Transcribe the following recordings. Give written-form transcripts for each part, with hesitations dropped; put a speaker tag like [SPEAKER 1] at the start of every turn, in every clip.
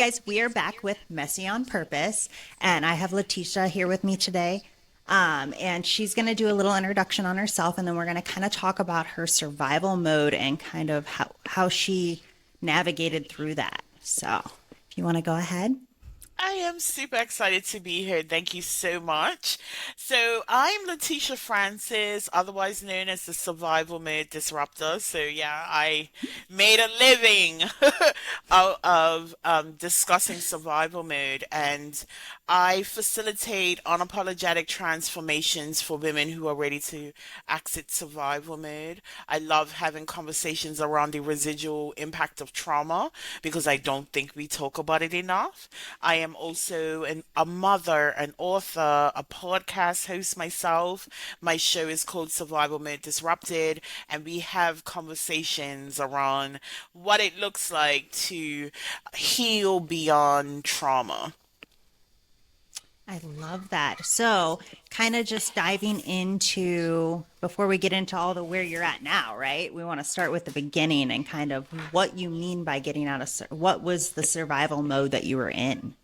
[SPEAKER 1] guys, we are back with Messy on Purpose, and I have Leticia here with me today. And she's going to do a little introduction on herself, and then we're going to kind of talk about her survival mode and kind of how she navigated through that. So, if you want to go ahead.
[SPEAKER 2] I am super excited to be here. Thank you so much. So, I'm Leticia Francis, otherwise known as the Survival Mode Disruptor. So, yeah, I made a living out of discussing survival mode, and I facilitate unapologetic transformations for women who are ready to exit survival mode. I love having conversations around the residual impact of trauma because I don't think we talk about it enough. I am also a mother, an author, a podcast host myself. My show is called Survival Mode Disrupted, and we have conversations around what it looks like to heal beyond trauma.
[SPEAKER 1] I love that. So, kind of just diving into before we get into all the where you're at now, right? We want to start with the beginning and kind of what you mean by getting out of what was the survival mode that you were in?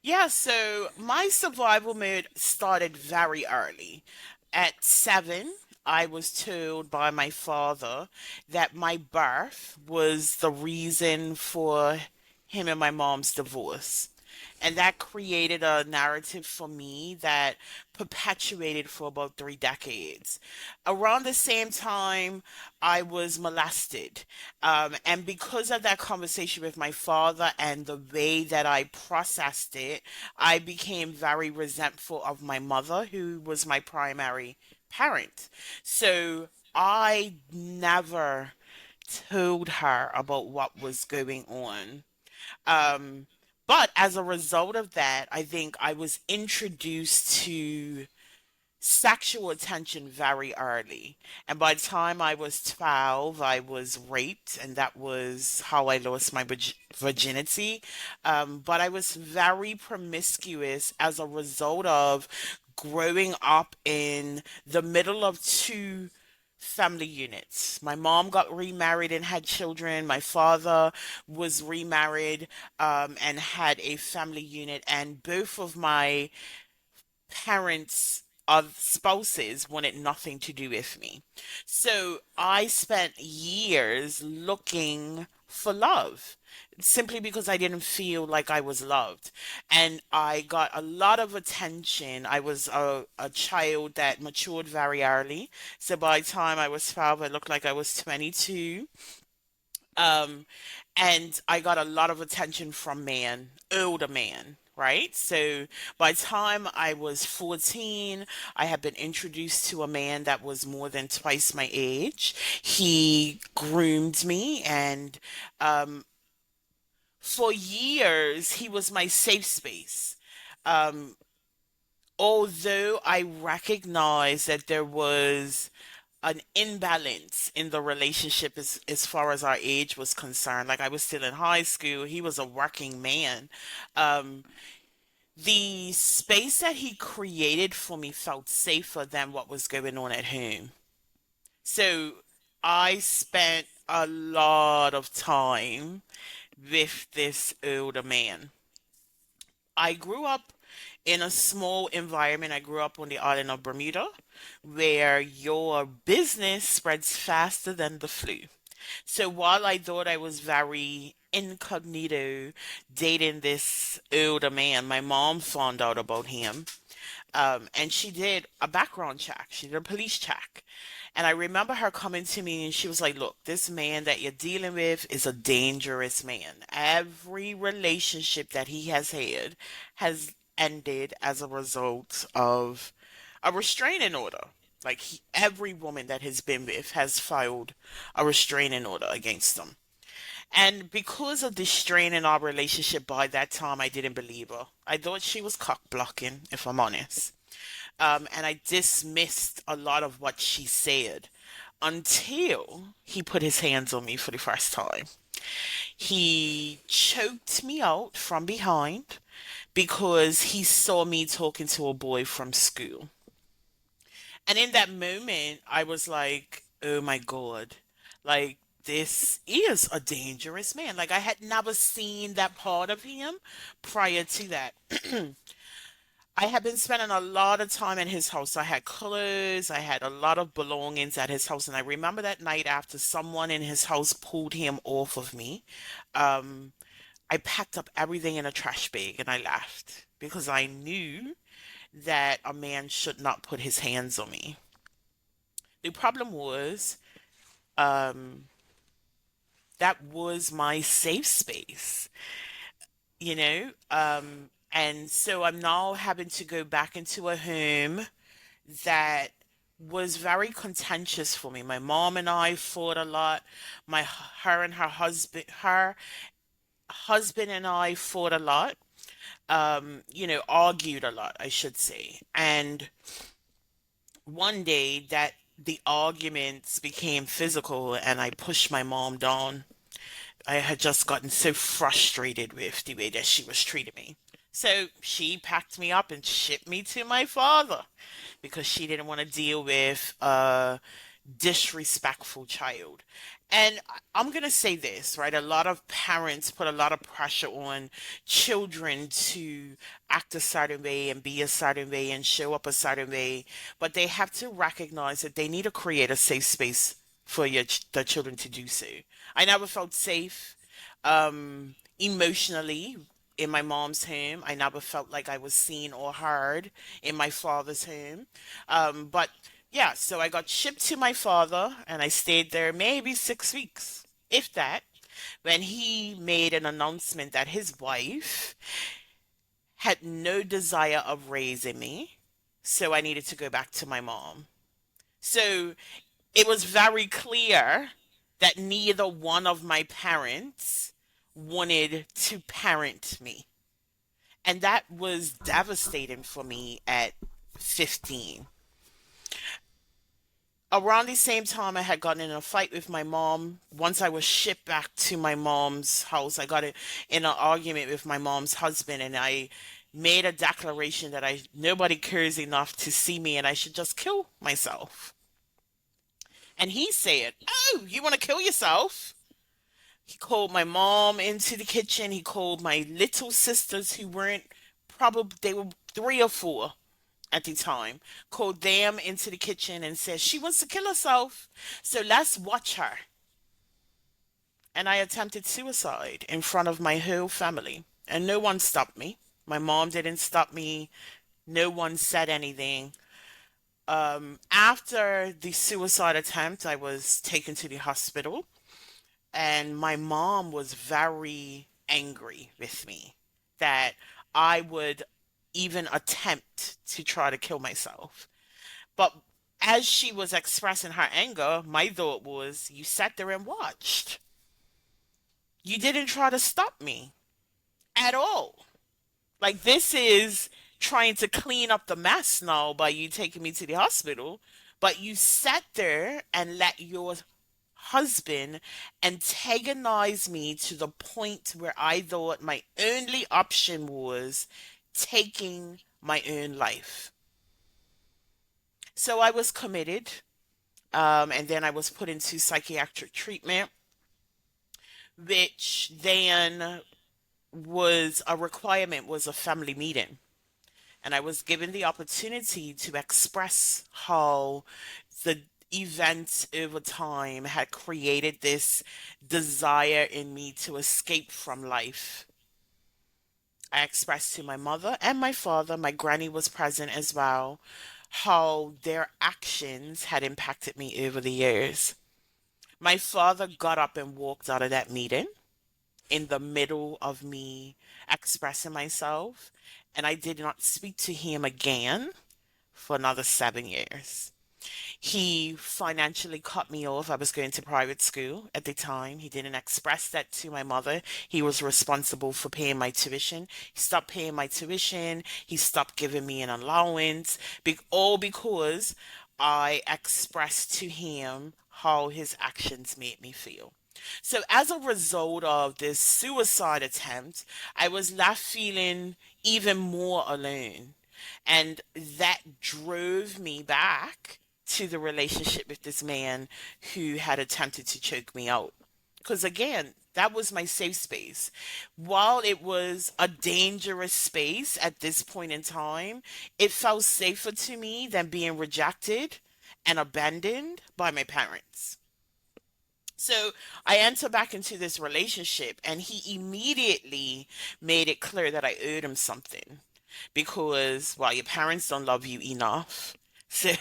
[SPEAKER 2] Yeah, so my survival mode started very early. At 7, I was told by my father that my birth was the reason for him and my mom's divorce. And that created a narrative for me that perpetuated for about 3 decades. Around the same time, I was molested. And because of that conversation with my father and the way that I processed it, I became very resentful of my mother, who was my primary parent. So I never told her about what was going on. Um, but as a result of that, I think I was introduced to sexual attention very early. And by the time I was 12, I was raped, and that was how I lost my virginity. But I was very promiscuous as a result of growing up in the middle of two family units. My mom got remarried and had children. My father was remarried and had a family unit. And both of my parents of spouses wanted nothing to do with me. So I spent years looking for love simply because I didn't feel like I was loved. And I got a lot of attention. I was a child that matured very early. So by the time I was 12, I looked like I was 22. Um, and I got a lot of attention from men, older men, right? So by the time I was 14, I had been introduced to a man that was more than twice my age. He groomed me, and um, for years, he was my safe space. Um, Although I recognized that there was an imbalance in the relationship as far as our age was concerned. Like I was still in high school, he was a working man. Um, the space that he created for me felt safer than what was going on at home. So I spent a lot of time with this older man. I grew up in a small environment. I grew up on the island of Bermuda, where your business spreads faster than the flu. So while I thought I was very incognito dating this older man, my mom found out about him. And she did a background check. She did a police check. And I remember her coming to me and she was like, look, this man that you're dealing with is a dangerous man. Every relationship that he has had has ended as a result of a restraining order. Like every woman that has been with has filed a restraining order against them. And because of the strain in our relationship by that time, I didn't believe her. I thought she was cock blocking, if I'm honest. And I dismissed a lot of what she said until he put his hands on me for the first time. He choked me out from behind because he saw me talking to a boy from school. And in that moment, I was like, oh my God. Like, this is a dangerous man. Like I had never seen that part of him prior to that. I had been spending a lot of time in his house. I had clothes, I had a lot of belongings at his house, and I remember that night after someone in his house pulled him off of me. Um, I packed up everything in a trash bag and I left because I knew that a man should not put his hands on me. The problem was, um, that was my safe space, you know? And so I'm now having to go back into a home that was very contentious for me. My mom and I fought a lot. Her and her husband and I fought a lot. Argued a lot, I should say. And one day that the arguments became physical and I pushed my mom down. I had just gotten so frustrated with the way that she was treating me. So she packed me up and shipped me to my father because she didn't want to deal with a disrespectful child. And I'm going to say this, right? A lot of parents put a lot of pressure on children to act a certain way and be a certain way and show up a certain way, but they have to recognize that they need to create a safe space for the children to do so. I never felt safe emotionally in my mom's home. I never felt like I was seen or heard in my father's home. But yeah, so I got shipped to my father and I stayed there maybe 6 weeks, if that, when he made an announcement that his wife had no desire of raising me. So I needed to go back to my mom. So it was very clear that neither one of my parents wanted to parent me. And that was devastating for me at 15. Around the same time, I had gotten in a fight with my mom. Once I was shipped back to my mom's house, I got in an argument with my mom's husband, and I made a declaration that I nobody cares enough to see me, and I should just kill myself. And he said, "Oh, you want to kill yourself?" He called my mom into the kitchen. He called my little sisters who weren't probably they were 3 or 4 at the time, called them into the kitchen and said she wants to kill herself. So let's watch her. And I attempted suicide in front of my whole family. And no one stopped me. My mom didn't stop me. No one said anything. After the suicide attempt, I was taken to the hospital. And my mom was very angry with me that I would even attempt to try to kill myself. But as she was expressing her anger, my thought was, you sat there and watched. You didn't try to stop me at all. Like, this is trying to clean up the mess now by you taking me to the hospital. But you sat there and let your husband antagonize me to the point where I thought my only option was taking my own life. So I was committed, and then I was put into psychiatric treatment, which then was a requirement, was a family meeting. And I was given the opportunity to express how the events over time had created this desire in me to escape from life. I expressed to my mother and my father, my granny was present as well, how their actions had impacted me over the years. My father got up and walked out of that meeting in the middle of me expressing myself, and I did not speak to him again for another 7 years. He financially cut me off. I was going to private school at the time. He didn't express that to my mother. He was responsible for paying my tuition. He stopped paying my tuition. He stopped giving me an allowance, all because I expressed to him how his actions made me feel. So, as a result of this suicide attempt, I was left feeling even more alone. And that drove me back to the relationship with this man who had attempted to choke me out. Because again, that was my safe space. While it was a dangerous space at this point in time, it felt safer to me than being rejected and abandoned by my parents. So I enter back into this relationship, and he immediately made it clear that I owed him something because, well, your parents don't love you enough. So,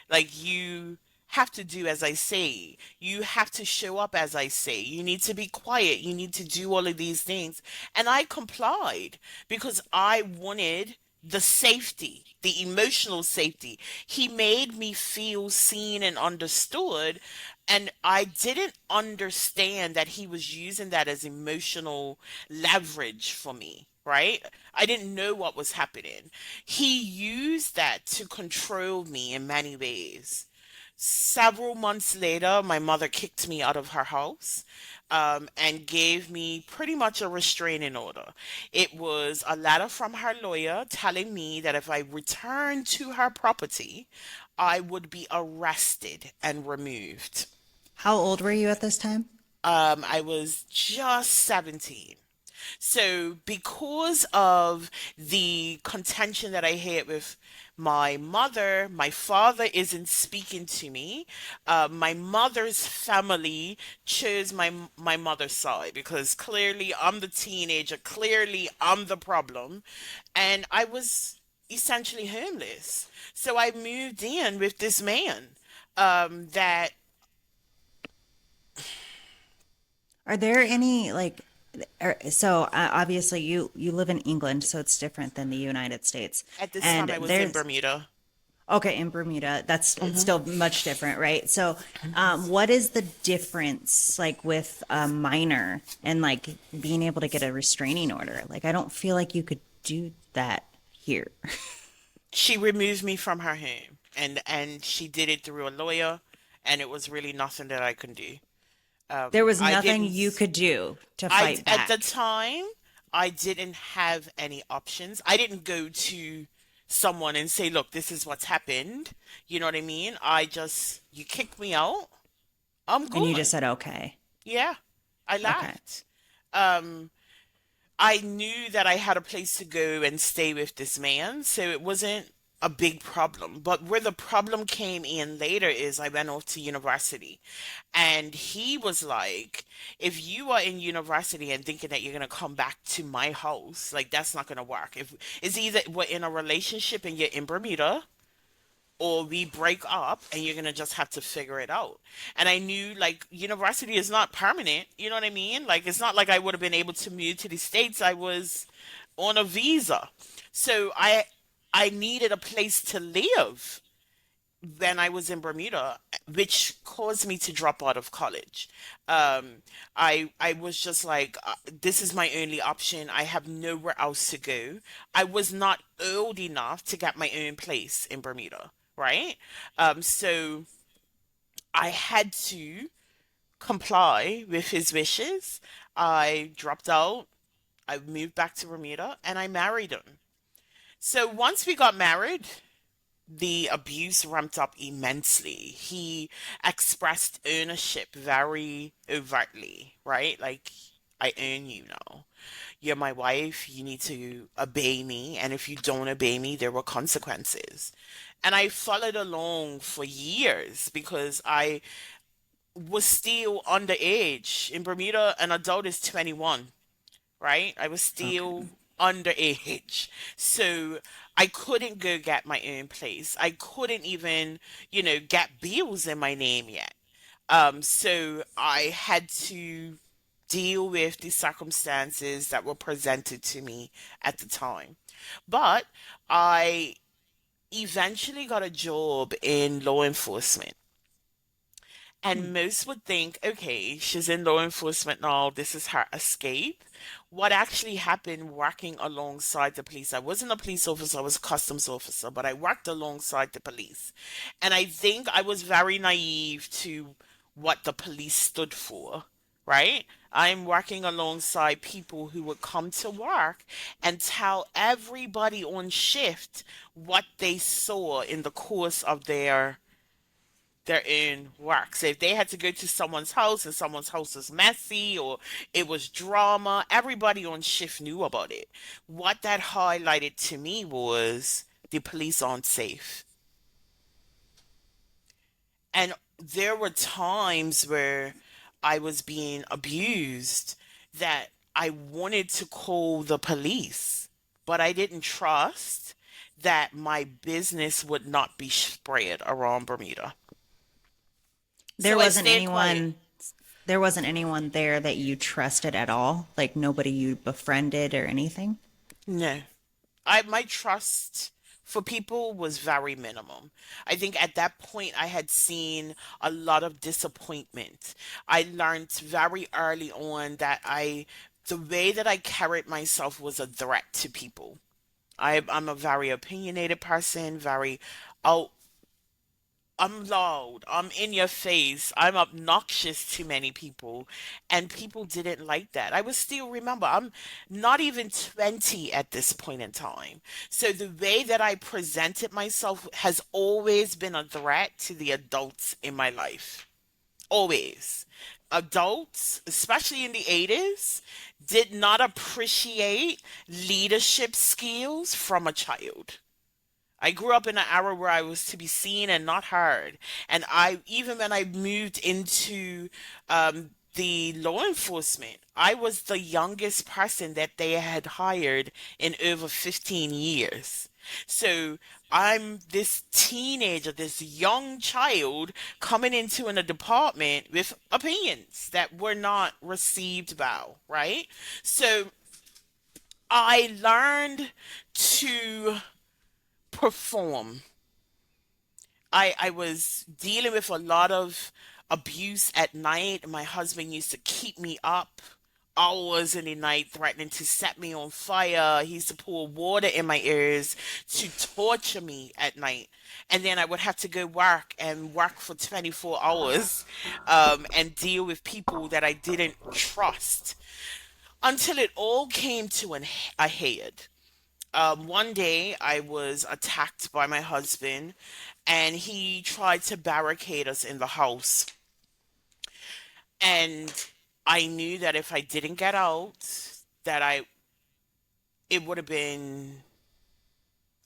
[SPEAKER 2] like, you have to do as I say. You have to show up as I say. You need to be quiet. You need to do all of these things. And I complied because I wanted the safety, the emotional safety. He made me feel seen and understood, and I didn't understand that he was using that as emotional leverage for me, right? I didn't know what was happening. He used that to control me in many ways. Several months later, my mother kicked me out of her house, and gave me pretty much a restraining order. It was a letter from her lawyer telling me that if I returned to her property, I would be arrested and removed.
[SPEAKER 1] How old were you at this time?
[SPEAKER 2] I was just 17. So, because of the contention that I had with my mother, my father isn't speaking to me. My mother's family chose my mother's side because clearly I'm the teenager, clearly I'm the problem, and I was essentially homeless. So I moved in with this man that
[SPEAKER 1] Are there any like obviously you live in England, so it's different than the United States.
[SPEAKER 2] at this
[SPEAKER 1] And
[SPEAKER 2] time I was in
[SPEAKER 1] there's
[SPEAKER 2] Bermuda.
[SPEAKER 1] okay, in Bermuda, that's it's still much different, right? So, what is the difference like with a minor and like being able to get a restraining order? Like I don't feel like you could do that here.
[SPEAKER 2] She removed me from her home, and she did it through a lawyer, and it was really nothing that I could do.
[SPEAKER 1] There was
[SPEAKER 2] I
[SPEAKER 1] nothing
[SPEAKER 2] didn't
[SPEAKER 1] you could do to
[SPEAKER 2] I
[SPEAKER 1] fight
[SPEAKER 2] at the
[SPEAKER 1] back.
[SPEAKER 2] time I didn't have any options. I didn't go to someone and say, "Look, this is what's happened." You know what I mean? I just you kicked me out. I'm
[SPEAKER 1] And you just
[SPEAKER 2] gone.
[SPEAKER 1] said, okay,
[SPEAKER 2] Yeah. I
[SPEAKER 1] okay.
[SPEAKER 2] left. Um I knew that I had a place to go and stay with this man, so it wasn't a big problem. But where the problem came in later is I went off to university. And he was like, if you are in university and thinking that you're going to come back to my house, like that's not going to work. If it's either we're in a relationship and you're in Bermuda, or we break up and you're gonna just have to figure it out. And I knew like university is not permanent, you know what I mean? Like it's not like I would have been able to move to the States. I was on a visa. So I needed a place to live when I was in Bermuda, which caused me to drop out of college. I was just like, this is my only option. I have nowhere else to go. I was not old enough to get my own place in Bermuda, right? So I had to comply with his wishes. I dropped out. I moved back to Bermuda, and I married him. So once we got married, the abuse ramped up immensely. He expressed ownership very overtly, right? Like, I own you now. You're my wife. You need to obey me. And if you don't obey me, there were consequences. And I followed along for years because I was still underage. In Bermuda, an adult is 21, right? I was still
[SPEAKER 1] Okay.
[SPEAKER 2] underage. So I couldn't go get my own place. I couldn't even, get bills in my name yet. So I had to deal with the circumstances that were presented to me at the time. But I eventually got a job in law enforcement.
[SPEAKER 1] Hmm.
[SPEAKER 2] And most would think, okay, she's in law enforcement now, this is her escape. What actually happened working alongside the police? I wasn't a police officer, I was a customs officer, but I worked alongside the police. And I think I was very naive to what the police stood for, right? I'm working alongside people who would come to work and tell everybody on shift what they saw in the course of their their own work. So if they had to go to someone's house and someone's house was messy or it was drama, everybody on shift knew about it. What that highlighted to me was the police aren't safe. And there were times where I was being abused that I wanted to call the police, but I didn't trust that my business would not be spread around Bermuda.
[SPEAKER 1] There
[SPEAKER 2] So I
[SPEAKER 1] wasn't
[SPEAKER 2] stayed quiet.
[SPEAKER 1] anyone there wasn't anyone there that you trusted at all, like nobody you befriended or anything.
[SPEAKER 2] No. My trust for people was very minimum. I think at that point I had seen a lot of disappointment. I learned very early on that the way that I carried myself was a threat to people. I'm a very opinionated person, very out I'm loud. I'm in your face. I'm obnoxious to many people. And people didn't like that. I was still, remember, I'm not even 20 at this point in time. So the way that I presented myself has always been a threat to the adults in my life. Always. Adults, especially in the 80s, did not appreciate leadership skills from a child. I grew up in an era where I was to be seen and not heard. And even when I moved into the law enforcement, I was the youngest person that they had hired in over 15 years. So I'm this teenager, this young child coming into a department with opinions that were not received well, right? So I learned to perform. I was dealing with a lot of abuse at night. My husband used to keep me up hours in the night, threatening to set me on fire. He used to pour water in my ears to torture me at night. And then I would have to go work and work for 24 hours and deal with people that I didn't trust until it all came to a head. One day I was attacked by my husband and he tried to barricade us in the house. And I knew that if I didn't get out, that it would have been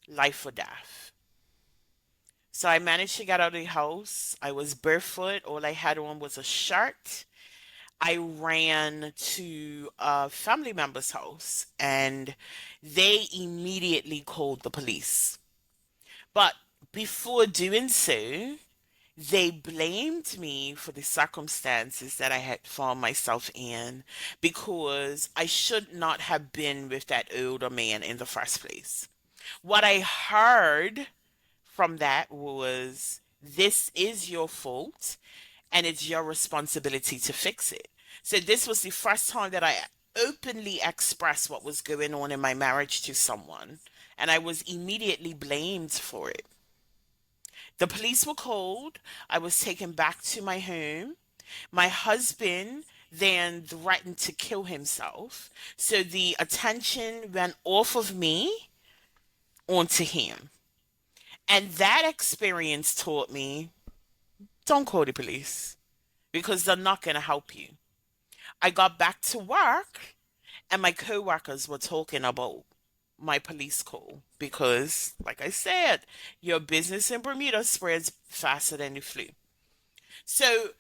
[SPEAKER 2] life or death. So I managed to get out of the house. I was barefoot. All I had on was a shirt. I ran to a family member's house and they immediately called the police. But before doing so, they blamed me for the circumstances that I had found myself in because I should not have been with that older man in the first place. What I heard from that was, this is your fault and it's your responsibility to fix it. So this was the first time that I openly expressed what was going on in my marriage to someone, and I was immediately blamed for it. The police were called. I was taken back to my home. My husband then threatened to kill himself. So the attention went off of me onto him. And that experience taught me, don't call the police because they're not going to help you. I got back to work and my coworkers were talking about my police call because, like I said, your business in Bermuda spreads faster than the flu. So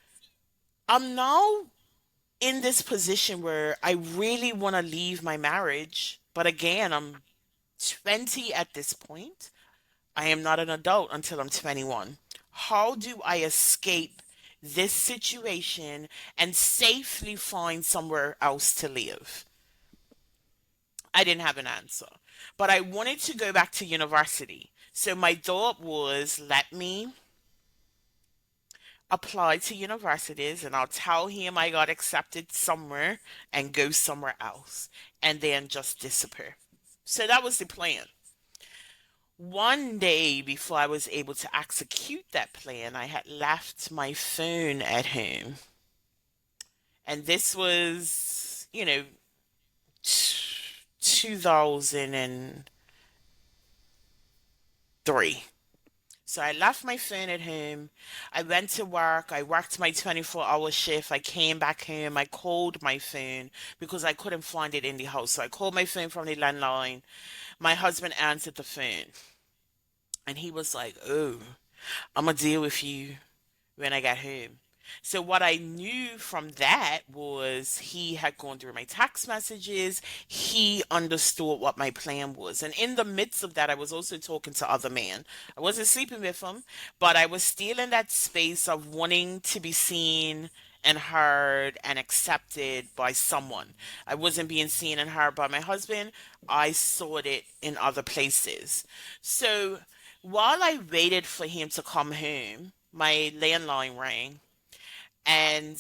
[SPEAKER 2] I'm now in this position where I really want to leave my marriage, but again, I'm 20 at this point. I am not an adult until I'm 21. How do I escape this situation and safely find somewhere else to live? I didn't have an answer, but I wanted to go back to university. So my thought was, let me apply to universities and I'll tell him I got accepted somewhere and go somewhere else and then just disappear. So that was the plan. One day before I was able to execute that plan, I had left my phone at home. And this was, 2003. So I left my phone at home. I went to work. I worked my 24-hour shift. I came back home. I called my phone because I couldn't find it in the house. So I called my phone from the landline. My husband answered the phone and he was like, "Oh, I'm gonna deal with you when I got home." So what I knew from that was he had gone through my text messages. He understood what my plan was. And in the midst of that, I was also talking to other men. I wasn't sleeping with them, but I was still in that space of wanting to be seen and heard and accepted by someone. I wasn't being seen and heard by my husband. I sought it in other places. So while I waited for him to come home, my landline rang, and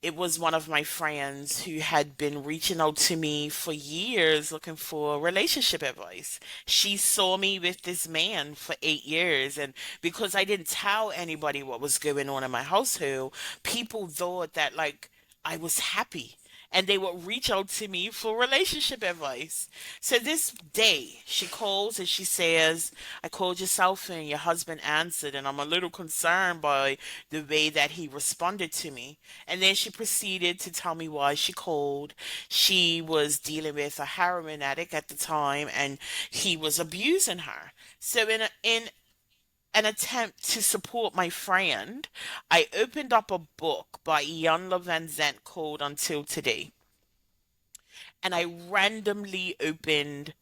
[SPEAKER 2] it was one of my friends who had been reaching out to me for years looking for relationship advice. She saw me with this man for 8 years, and because I didn't tell anybody what was going on in my household, people thought that like I was happy. And they would reach out to me for relationship advice. So this day, she calls and she says, "I called your cell phone, your husband answered, and I'm a little concerned by the way that he responded to me." And then she proceeded to tell me why she called. She was dealing with a heroin addict at the time, and he was abusing her. So in an attempt to support my friend, I opened up a book by Jan Van Zant called Until Today. And I randomly opened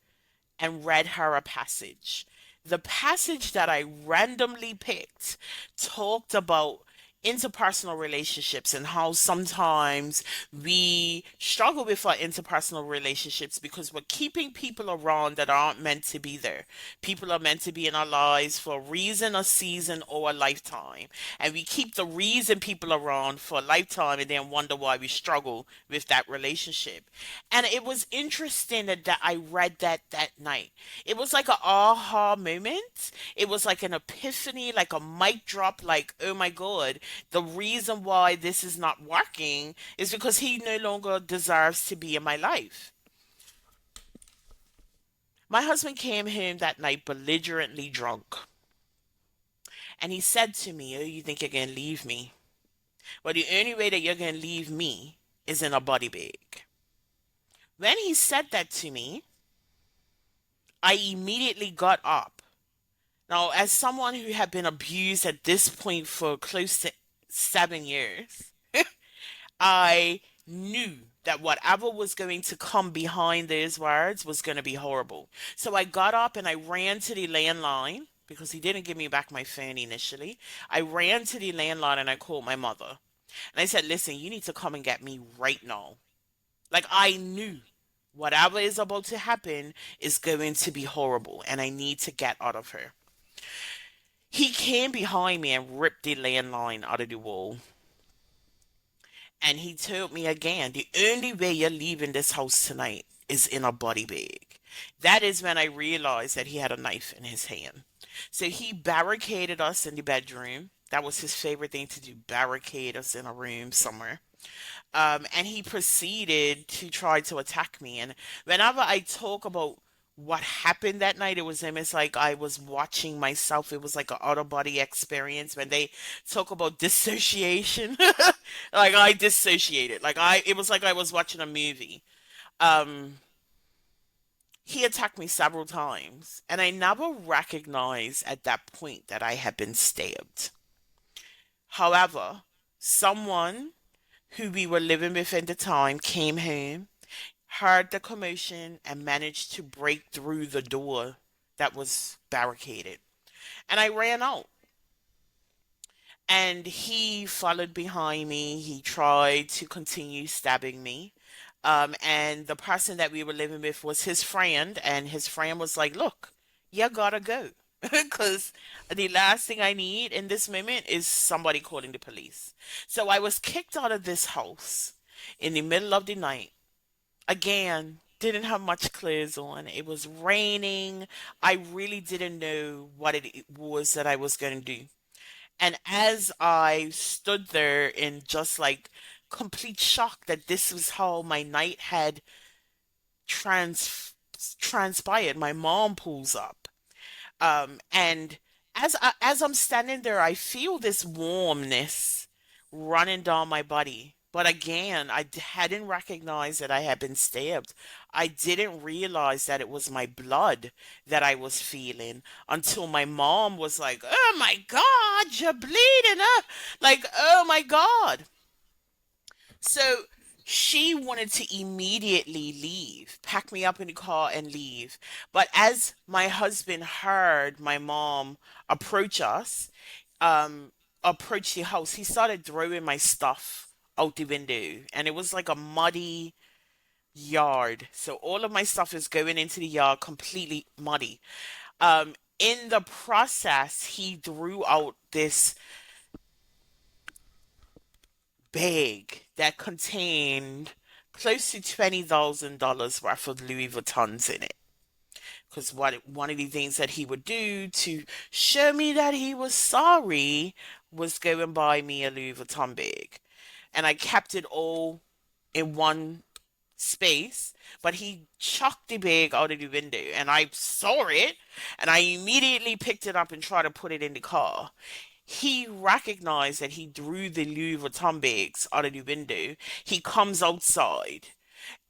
[SPEAKER 2] and read her a passage. The passage that I randomly picked talked about interpersonal relationships and how sometimes we struggle with our interpersonal relationships because we're keeping people around that aren't meant to be there. People are meant to be in our lives for a reason, a season, or a lifetime. And we keep the reason people around for a lifetime and then wonder why we struggle with that relationship. And it was interesting that I read that night. It was like an aha moment. It was like an epiphany, like a mic drop, like, oh my God, the reason why this is not working is because he no longer deserves to be in my life. My husband came home that night belligerently drunk. And he said to me, "Oh, you think you're going to leave me? Well, the only way that you're going to leave me is in a body bag." When he said that to me, I immediately got up. Now, as someone who had been abused at this point for close to 7 years, I knew that whatever was going to come behind those words was going to be horrible. So I got up and I ran to the landline because he didn't give me back my phone initially. I ran to the landline and I called my mother. And I said, "Listen, you need to come and get me right now." Like I knew whatever is about to happen is going to be horrible and I need to get out of her. He came behind me and ripped the landline out of the wall. And he told me again, "The only way you're leaving this house tonight is in a body bag." That is when I realized that he had a knife in his hand. So he barricaded us in the bedroom. That was his favorite thing to do, barricade us in a room somewhere. And he proceeded to try to attack me. And whenever I talk about what happened that night, it was him. It's like I was watching myself. It was like an out of body experience when they talk about dissociation. Like I dissociated. It was like I was watching a movie. Um, he attacked me several times, and I never recognized at that point that I had been stabbed. However, someone who we were living with at the time came home, heard the commotion, and managed to break through the door that was barricaded. And I ran out. And he followed behind me. He tried to continue stabbing me. And the person that we were living with was his friend, and his friend was like, "Look, you gotta go." Because the last thing I need in this moment is somebody calling the police. So I was kicked out of this house in the middle of the night. Again, didn't have much clothes on. It was raining. I really didn't know what it was that I was going to do. And as I stood there in just like complete shock that this was how my night had trans transpired, my mom pulls up. And as I'm standing there, I feel this warmness running down my body. But again, hadn't recognized that I had been stabbed. I didn't realize that it was my blood that I was feeling until my mom was like, "Oh my God, you're bleeding up!" Like, "Oh my God." So she wanted to immediately leave, pack me up in the car and leave. But as my husband heard my mom approach us, um, approach the house, he started throwing my stuff out the window. And it was like a muddy yard. So all of my stuff is going into the yard completely muddy. In the process, he threw out this bag that contained close to $20,000 worth of Louis Vuittons in it. Because one of the things that he would do to show me that he was sorry was go and buy me a Louis Vuitton bag. And I kept it all in one space, but he chucked the bag out of the window and I saw it and I immediately picked it up and tried to put it in the car. He recognized that he threw the Louis Vuitton bags out of the window. He comes outside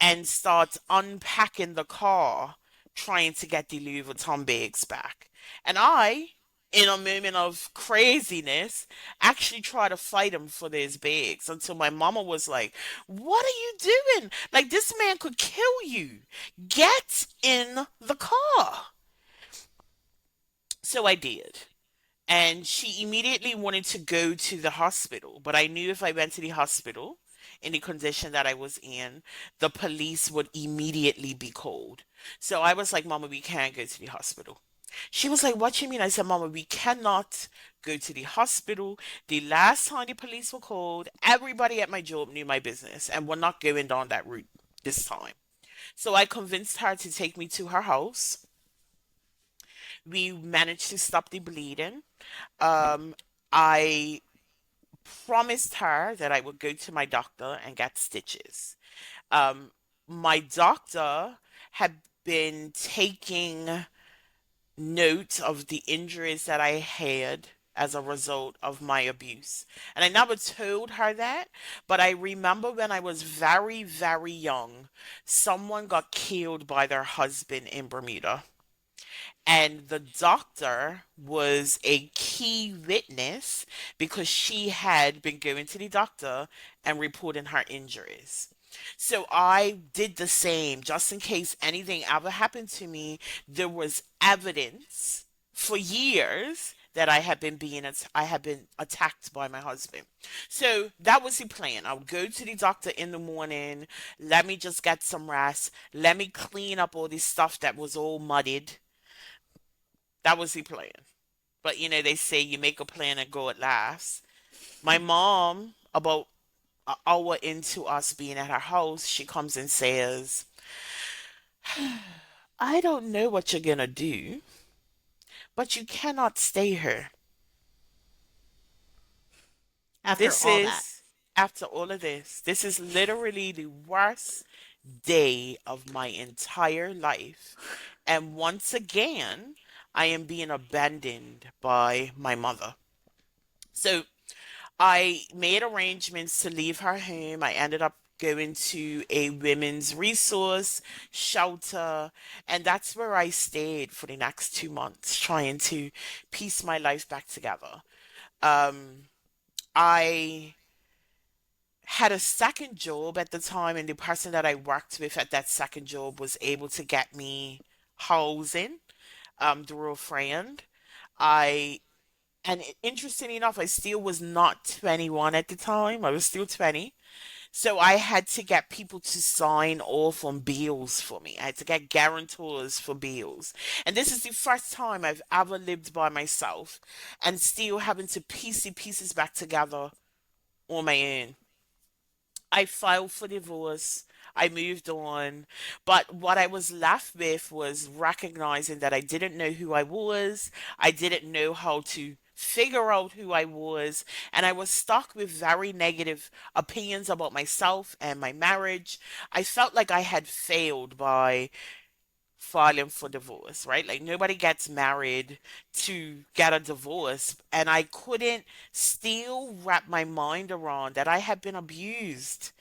[SPEAKER 2] and starts unpacking the car, trying to get the Louis Vuitton bags back. And I, in a moment of craziness, actually try to fight him for those bags until my mama was like, "What are you doing? Like, this man could kill you. Get in the car." So I did. And she immediately wanted to go to the hospital. But I knew if I went to the hospital in the condition that I was in, the police would immediately be called. So I was like, "Mama, we can't go to the hospital." She was like, "What you mean?" I said, "Mama, we cannot go to the hospital. The last time the police were called, everybody at my job knew my business, and we're not going down that route this time." So I convinced her to take me to her house. We managed to stop the bleeding. Um, I promised her that I would go to my doctor and get stitches. Um, my doctor had been taking note of the injuries that I had as a result of my abuse. And I never told her that, but I remember when I was very, very young, someone got killed by their husband in Bermuda. And the doctor was a key witness because she had been going to the doctor and reporting her injuries. So I did the same just in case anything ever happened to me. There was evidence for years that I had been attacked by my husband. So that was the plan. I would go to the doctor in the morning, let me just get some rest, let me clean up all this stuff that was all muddied. That was the plan. But they say you make a plan and go at last. My mom, about an hour into us being at her house, she comes and says, "I don't know what you're gonna do, but you cannot stay here."
[SPEAKER 1] After
[SPEAKER 2] This
[SPEAKER 1] all that.
[SPEAKER 2] is, after all of this is literally the worst day of my entire life. And once again, I am being abandoned by my mother. So I made arrangements to leave her home. I ended up going to a women's resource shelter, and that's where I stayed for the next 2 months, trying to piece my life back together. Um, I had a second job at the time, and the person that I worked with at that second job was able to get me housing through a friend. I And interesting enough, I still was not 21 at the time. I was still 20. So I had to get people to sign off on bills for me. I had to get guarantors for bills. And this is the first time I've ever lived by myself and still having to piece the pieces back together on my own. I filed for divorce. I moved on. But what I was left with was recognizing that I didn't know who I was. I didn't know how to figure out who I was. And I was stuck with very negative opinions about myself and my marriage. I felt like I had failed by filing for divorce, right? Like nobody gets married to get a divorce. And I couldn't still wrap my mind around that I had been abused.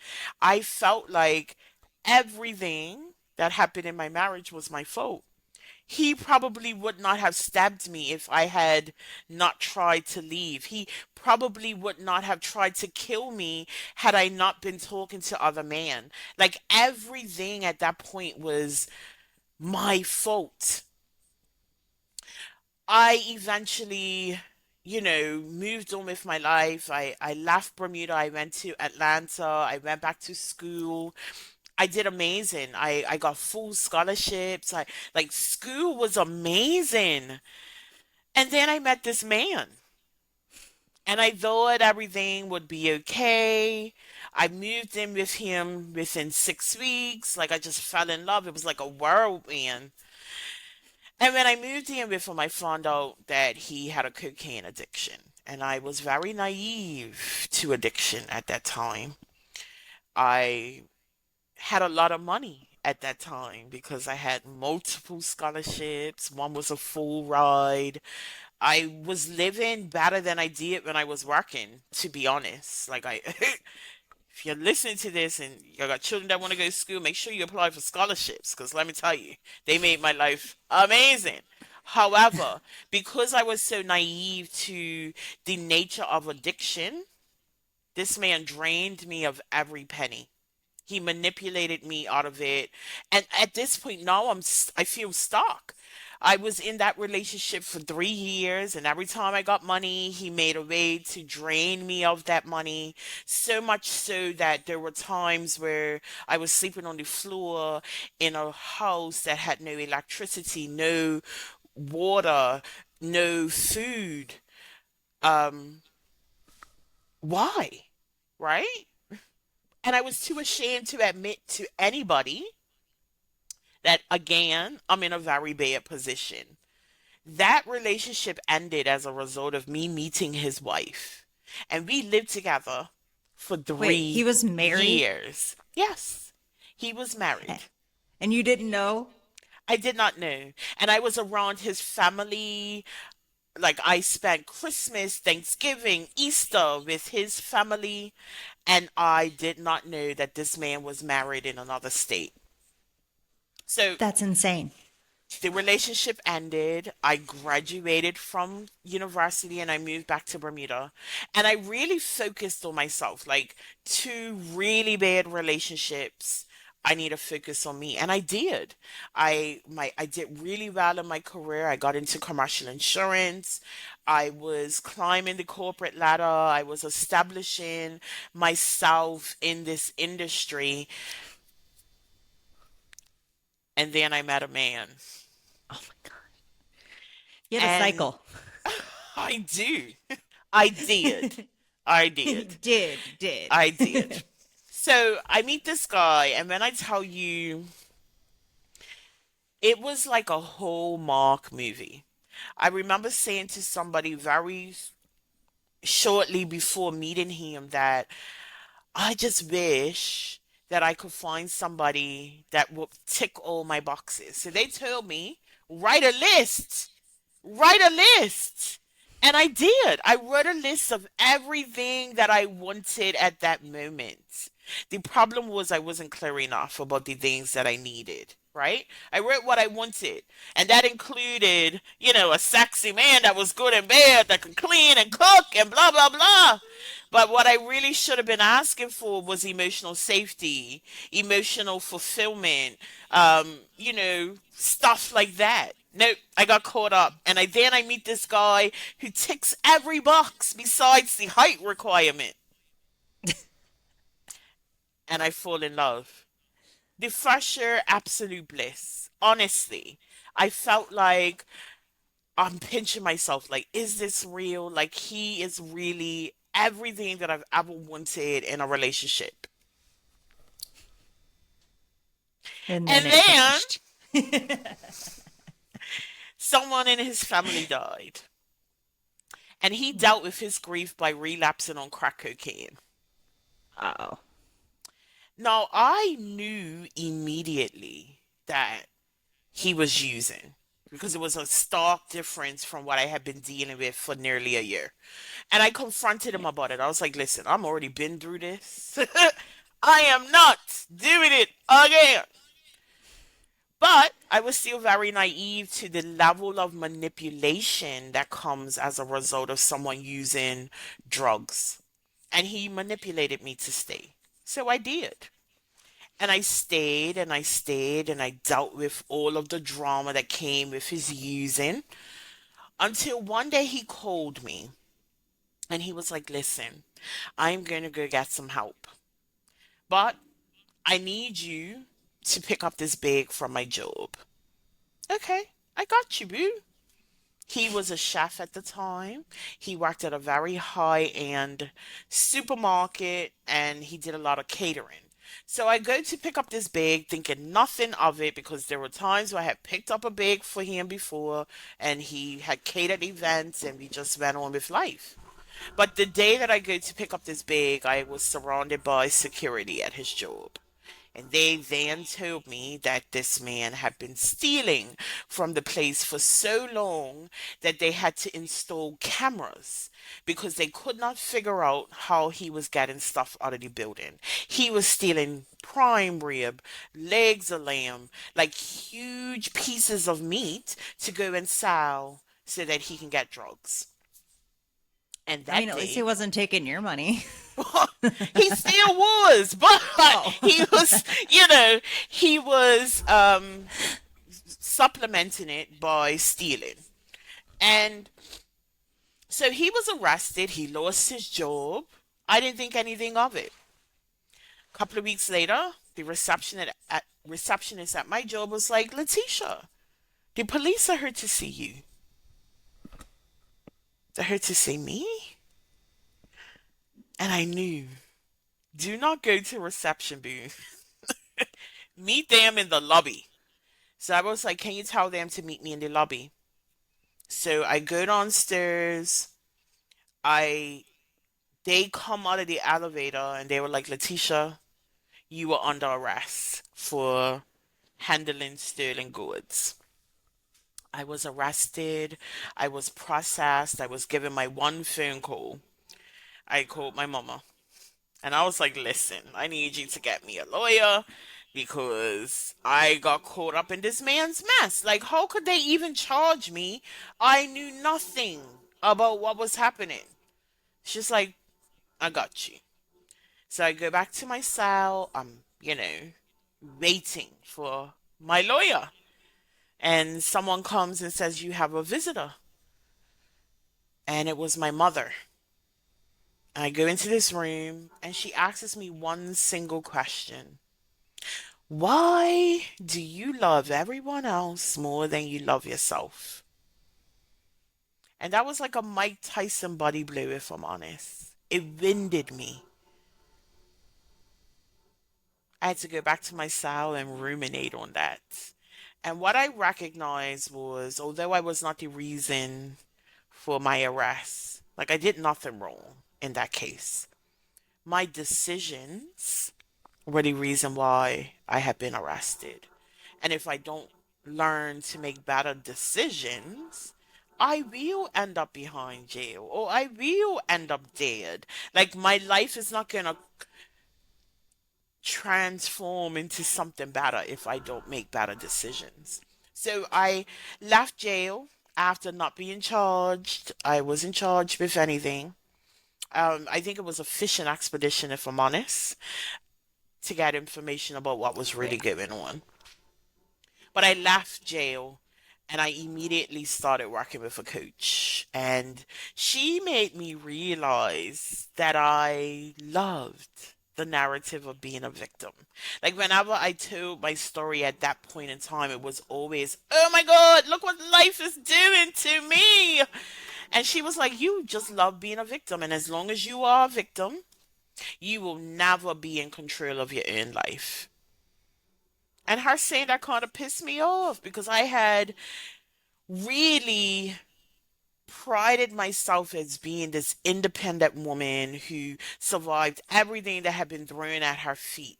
[SPEAKER 2] I felt like everything that happened in my marriage was my fault. He probably would not have stabbed me if I had not tried to leave. He probably would not have tried to kill me had I not been talking to other men. Like everything at that point was my fault. I eventually, moved on with my life. I left Bermuda. I went to Atlanta. I went back to school. I did amazing. I got full scholarships. Like school was amazing. And then I met this man. And I thought everything would be okay. I moved in with him within 6 weeks. Like I just fell in love. It was like a whirlwind. And when I moved in with him, I found out that he had a cocaine addiction. And I was very naive to addiction at that time. I had a lot of money at that time because I had multiple scholarships. One was a full ride. I was living better than I did when I was working, to be honest. Like if you're listening to this and you got children that want to go to school, make sure you apply for scholarships because let me tell you, they made my life amazing. However, because I was so naive to the nature of addiction, this man drained me of every penny. He manipulated me out of it. And at this point now I feel stuck. I was in that relationship for 3 years, and every time I got money, he made a way to drain me of that money. So much so that there were times where I was sleeping on the floor in a house that had no electricity, no water, no food. Um, why? Right? And I was too ashamed to admit to anybody that, again, I'm in a very bad position. That relationship ended as a result of me meeting his wife. And we lived together for
[SPEAKER 1] Wait, he
[SPEAKER 2] three
[SPEAKER 1] was married
[SPEAKER 2] years. Yes, he was
[SPEAKER 1] a-
[SPEAKER 2] married.
[SPEAKER 1] and you didn't know?
[SPEAKER 2] I did not know. And I was around his family. Like I spent Christmas, Thanksgiving, Easter with his family. And I did not know that this man was married in another state. So
[SPEAKER 1] That's insane.
[SPEAKER 2] the relationship ended. I graduated from university and I moved back to Bermuda. And I really focused on myself. Like two really bad relationships. I need to focus on me. And I did. I did really well in my career. I got into commercial insurance. I was climbing the corporate ladder. I was establishing myself in this industry. And then I met a man.
[SPEAKER 1] Oh my God. You had a
[SPEAKER 2] And
[SPEAKER 1] cycle.
[SPEAKER 2] I do. I did. I
[SPEAKER 1] You
[SPEAKER 2] did.
[SPEAKER 1] did, you
[SPEAKER 2] I did.
[SPEAKER 1] did.
[SPEAKER 2] So I meet this guy, and when I tell you, it was like a Hallmark movie. I remember saying to somebody very shortly before meeting him that I just wish that I could find somebody that would tick all my boxes. So they told me, write a list. Write a list. And I did. I wrote a list of everything that I wanted at that moment. The problem was I wasn't clear enough about the things that I needed, right? I wrote what I wanted. And that included, a sexy man that was good in bed, that could clean and cook and blah, blah, blah. But what I really should have been asking for was emotional safety, emotional fulfillment, stuff like that. Nope, I got caught up. And then I meet this guy who ticks every box besides the height requirement. And I fall in love. The first year, absolute bliss. Honestly, I felt like I'm pinching myself. Like, is this real? Like, he is really everything that I've ever wanted in a relationship.
[SPEAKER 1] And then
[SPEAKER 2] And
[SPEAKER 1] it
[SPEAKER 2] then
[SPEAKER 1] changed.
[SPEAKER 2] someone in his family died. And he dealt with his grief by relapsing on crack cocaine.
[SPEAKER 1] Oh.
[SPEAKER 2] Now, I knew immediately that he was using because it was a stark difference from what I had been dealing with for nearly a year. And I confronted him about it. I was like, listen, I'm already been through this. I am not doing it again. But I was still very naive to the level of manipulation that comes as a result of someone using drugs. And he manipulated me to stay. So I did. And I stayed and I stayed and I dealt with all of the drama that came with his using until one day he called me and he was like, listen, I'm going to go get some help, but I need you to pick up this bag from my job. Okay, I got you, boo. He was a chef at the time. He worked at a very high-end supermarket and he did a lot of catering. So I go to pick up this bag thinking nothing of it because there were times where I had picked up a bag for him before and he had catered events and we just went on with life. But the day that I go to pick up this bag, I was surrounded by security at his job. And they then told me that this man had been stealing from the place for so long that they had to install cameras because they could not figure out how he was getting stuff out of the building. He was stealing prime rib, legs of lamb, like huge pieces of meat to go and sell so that he can get drugs. And
[SPEAKER 1] I mean,
[SPEAKER 2] that
[SPEAKER 1] at least he
[SPEAKER 2] day,
[SPEAKER 1] wasn't taking your money.
[SPEAKER 2] he still was, but
[SPEAKER 1] Oh.
[SPEAKER 2] he was, you know, he was supplementing it by stealing. And so he was arrested. He lost his job. I didn't think anything of it. A couple of weeks later, the receptionist at my job was like, Leticia, the police are here to see you. They're here to see me? And I knew, do not go to reception booth. Meet them in the lobby. So I was like, can you tell them to meet me in the lobby? So I go downstairs. I They come out of the elevator and they were like, Leticia, you were under arrest for handling stolen goods. I was arrested. I was processed. I was given my one phone call. I called my mama. And I was like, listen, I need you to get me a lawyer because I got caught up in this man's mess. Like, how could they even charge me? I knew nothing about what was happening. She's like, I got you. So I go back to my cell. Waiting for my lawyer. And someone comes and says, you have a visitor. And it was my mother. I go into this room and she asks me one single question. Why do you love everyone else more than you love yourself? And that was like a Mike Tyson body blow, if I'm honest. It winded me. I had to go back to my cell and ruminate on that. And what I recognized was, although I was not the reason for my arrest, like I did nothing wrong in that case, my decisions were the reason why I had been arrested. And if I don't learn to make better decisions, I will end up behind jail or I will end up dead. Like my life is not going to transform into something better if I don't make better decisions. So I left jail after not being charged. I wasn't charged with anything. I think it was a fishing expedition, if I'm honest, to get information about what was really going on. But I left jail and I immediately started working with a coach. And she made me realize that I loved the narrative of being a victim. Like whenever I told my story at that point in time, it was always, oh my God, look what life is doing to me. And she was like, you just love being a victim. And as long as you are a victim, you will never be in control of your own life. And her saying that kind of pissed me off because I had really prided myself as being this independent woman who survived everything that had been thrown at her feet.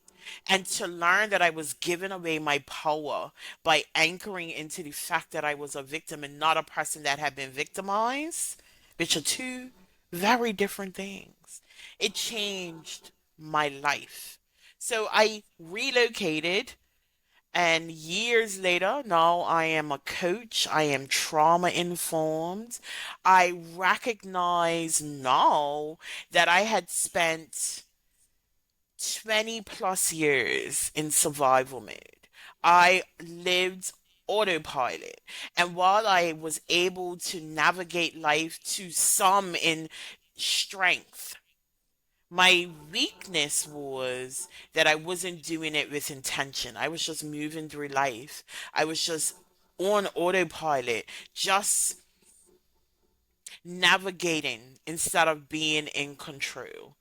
[SPEAKER 2] And to learn that I was giving away my power by anchoring into the fact that I was a victim and not a person that had been victimized, which are two very different things. It changed my life. So I relocated, and years later, now I am a coach. I am trauma informed. I recognize now that I had spent 20 plus years in survival mode. I lived autopilot. And while I was able to navigate life to some in strength, my weakness was that I wasn't doing it with intention. I was just moving through life. I was just on autopilot, just navigating instead of being in control.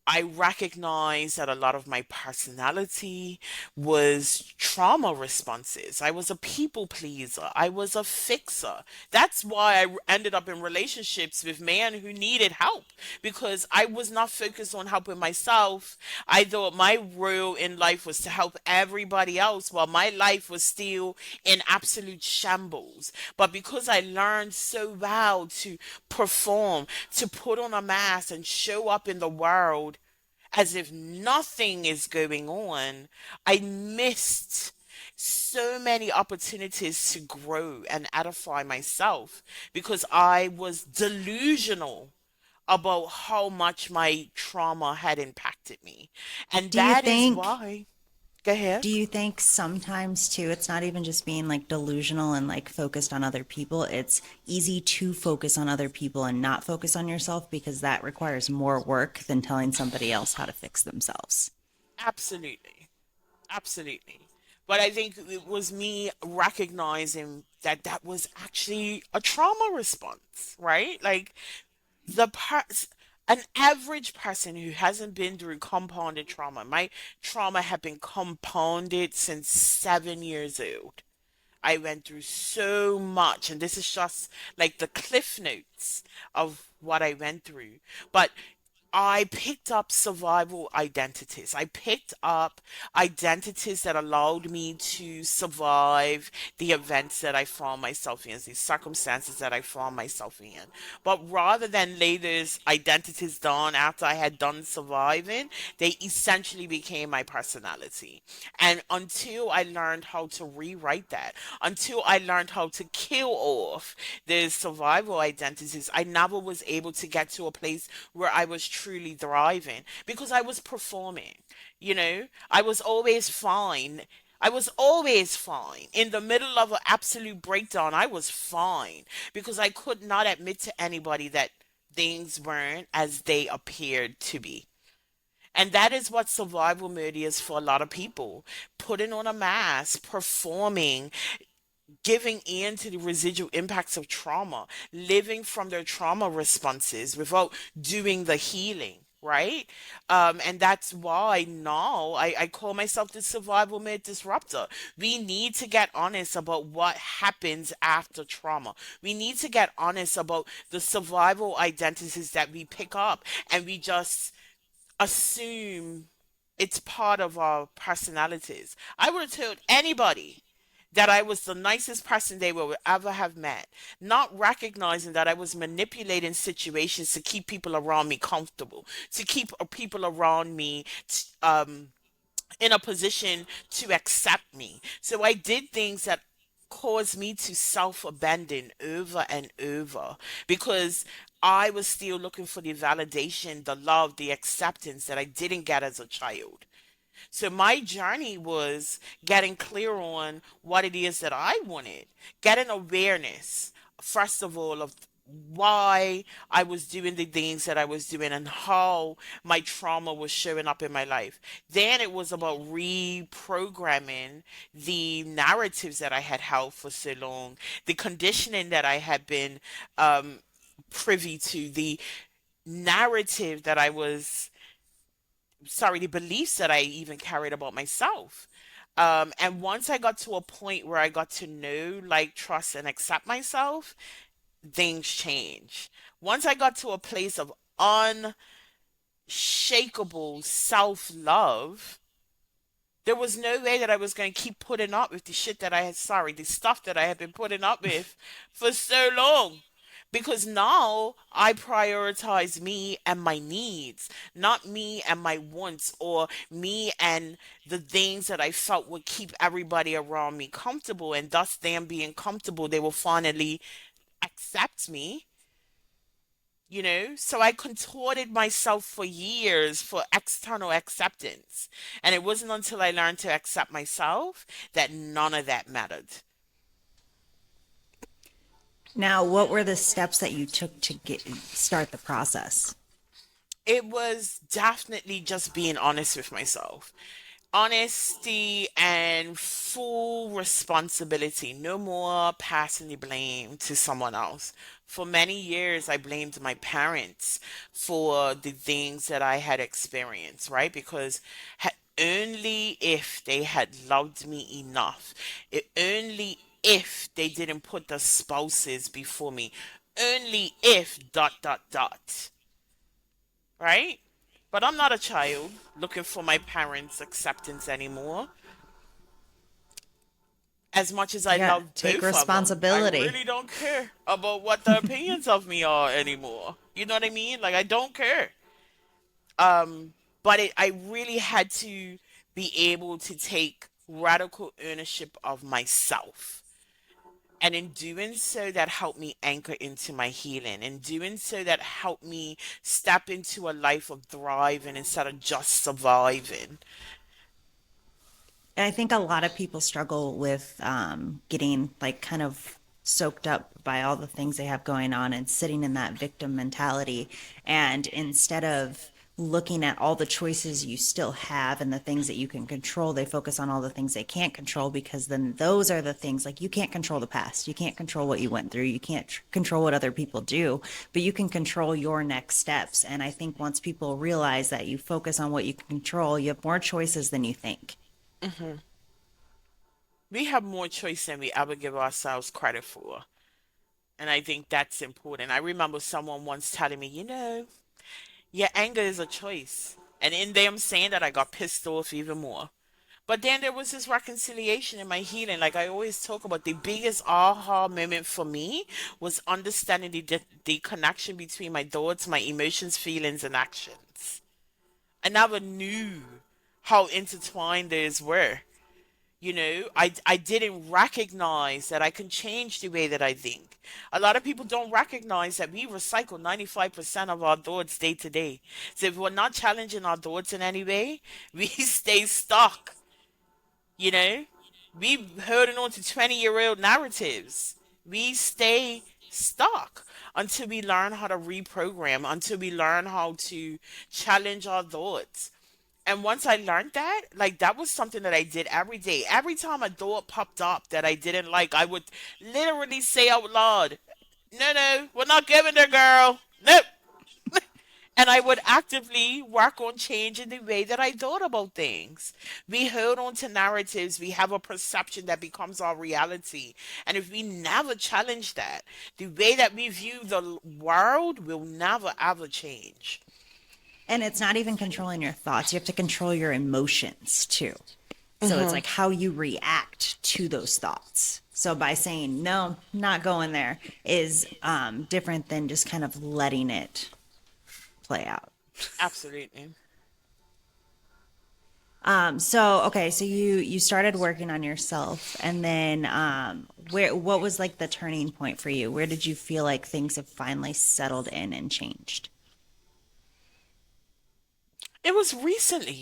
[SPEAKER 2] I recognize that a lot of my personality was trauma responses. I was a people pleaser. I was a fixer. That's why I ended up in relationships with men who needed help because I was not focused on helping myself. I thought my role in life was to help everybody else while my life was still in absolute shambles. But because I learned so well to perform, to put on a mask and show up in the world as if nothing is going on, I missed so many opportunities to grow and edify myself because I was delusional about how much my trauma had impacted me. And
[SPEAKER 1] Do you
[SPEAKER 2] that is
[SPEAKER 1] think
[SPEAKER 2] why, go ahead.
[SPEAKER 1] do you think sometimes too it's not even just being like delusional and like focused on other people. It's easy to focus on other people and not focus on yourself because that requires more work than telling somebody else how to fix themselves.
[SPEAKER 2] Absolutely. Absolutely. But I think it was me recognizing that that was actually a trauma response, right? Like the part an average person who hasn't been through compounded trauma, my trauma had been compounded since 7 years old. I went through so much, and this is just like the cliff notes of what I went through. But I picked up survival identities. I picked up identities that allowed me to survive the events that I found myself in, the circumstances that I found myself in. But rather than lay those identities down after I had done surviving, they essentially became my personality. And until I learned how to rewrite that, until I learned how to kill off the survival identities, I never was able to get to a place where I was truly thriving because I was performing. I was always fine. I was always fine. In the middle of an absolute breakdown, I was fine because I could not admit to anybody that things weren't as they appeared to be. And that is what survival mode is for a lot of people. Putting on a mask, performing, giving in to the residual impacts of trauma, living from their trauma responses without doing the healing. Right? And that's why now I call myself the survival mode disruptor. We need to get honest about what happens after trauma. We need to get honest about the survival identities that we pick up and we just assume it's part of our personalities. I would have told anybody that I was the nicest person they will ever have met, not recognizing that I was manipulating situations to keep people around me comfortable, to keep people around me in a position to accept me. So I did things that caused me to self abandon over and over because I was still looking for the validation, the love, the acceptance that I didn't get as a child. So my journey was getting clear on what it is that I wanted, getting awareness, first of all, of why I was doing the things that I was doing and how my trauma was showing up in my life. Then it was about reprogramming the narratives that I had held for so long, the conditioning that I had been um, privy to, the narrative that I was sorry, the beliefs that I even carried about myself. And once I got to a point where I got to know, like, trust, and accept myself, things changed. Once I got to a place of unshakable self love, There was no way that I was going to keep putting up with the shit that I had, sorry, the stuff that I had been putting up with for so long. Because now I prioritize me and my needs, not me and my wants or me and the things that I felt would keep everybody around me comfortable. And thus, them being comfortable, they will finally accept me, you know? So I contorted myself for years for external acceptance. And it wasn't until I learned to accept myself that none of that mattered.
[SPEAKER 1] Now, what were the steps that you took to get start the process?
[SPEAKER 2] It was definitely just being honest with myself. Honesty and full responsibility. No more passing the blame to someone else. For many years, I blamed my parents for the things that I had experienced, right? Because only if they had loved me enough, only if they didn't put the spouses before me, only if dot dot dot, right? But I'm not a child looking for my parents' acceptance anymore. As much as I
[SPEAKER 1] Yeah,
[SPEAKER 2] love
[SPEAKER 1] take
[SPEAKER 2] both of them, I
[SPEAKER 1] responsibility.
[SPEAKER 2] really don't care about what their opinions of me are anymore. You know what I mean? Like I don't care. Um, but I really had to be able to take radical ownership of myself. And in doing so, that helped me anchor into my healing. In doing so, that helped me step into a life of thriving instead of just surviving.
[SPEAKER 1] I think a lot of people struggle with getting like kind of soaked up by all the things they have going on and sitting in that victim mentality. And instead of looking at all the choices you still have and the things that you can control, they focus on all the things they can't control because then those are the things like you can't control the past. You can't control what you went through. You can't control what other people do, but you can control your next steps. And I think once people realize that you focus on what you can control, you have more choices than you think.
[SPEAKER 2] Hmm. We have more choice than we ever give ourselves credit for. And I think that's important. I remember someone once telling me, your anger is a choice. And in them saying that, I got pissed off even more. But then there was this reconciliation in my healing. Like I always talk about, the biggest aha moment for me was understanding the connection between my thoughts, my emotions, feelings, and actions. I never knew how intertwined those were. I didn't recognize that I can change the way that I think. A lot of people don't recognize that we recycle 95% of our thoughts day to day. So if we're not challenging our thoughts in any way, we stay stuck. You know, we holding on to 20-year-old narratives. We stay stuck until we learn how to reprogram, until we learn how to challenge our thoughts. And once I learned that, like that was something that I did every day. Every time a thought popped up that I didn't like, I would literally say out loud, "No, no, we're not giving there, girl. Nope." And I would actively work on changing the way that I thought about things. We hold on to narratives, we have a perception that becomes our reality. And if we never challenge that, the way that we view the world will never ever change.
[SPEAKER 1] And it's not even controlling your thoughts. You have to control your emotions too. So it's
[SPEAKER 2] Hmm.
[SPEAKER 1] like how you react to those thoughts. So by saying no, not going there is different than just kind of letting it play out.
[SPEAKER 2] Absolutely.
[SPEAKER 1] So okay, so you started working on yourself, and then where what was like the turning point for you? Where did you feel like things have finally settled in and changed?
[SPEAKER 2] It was recently,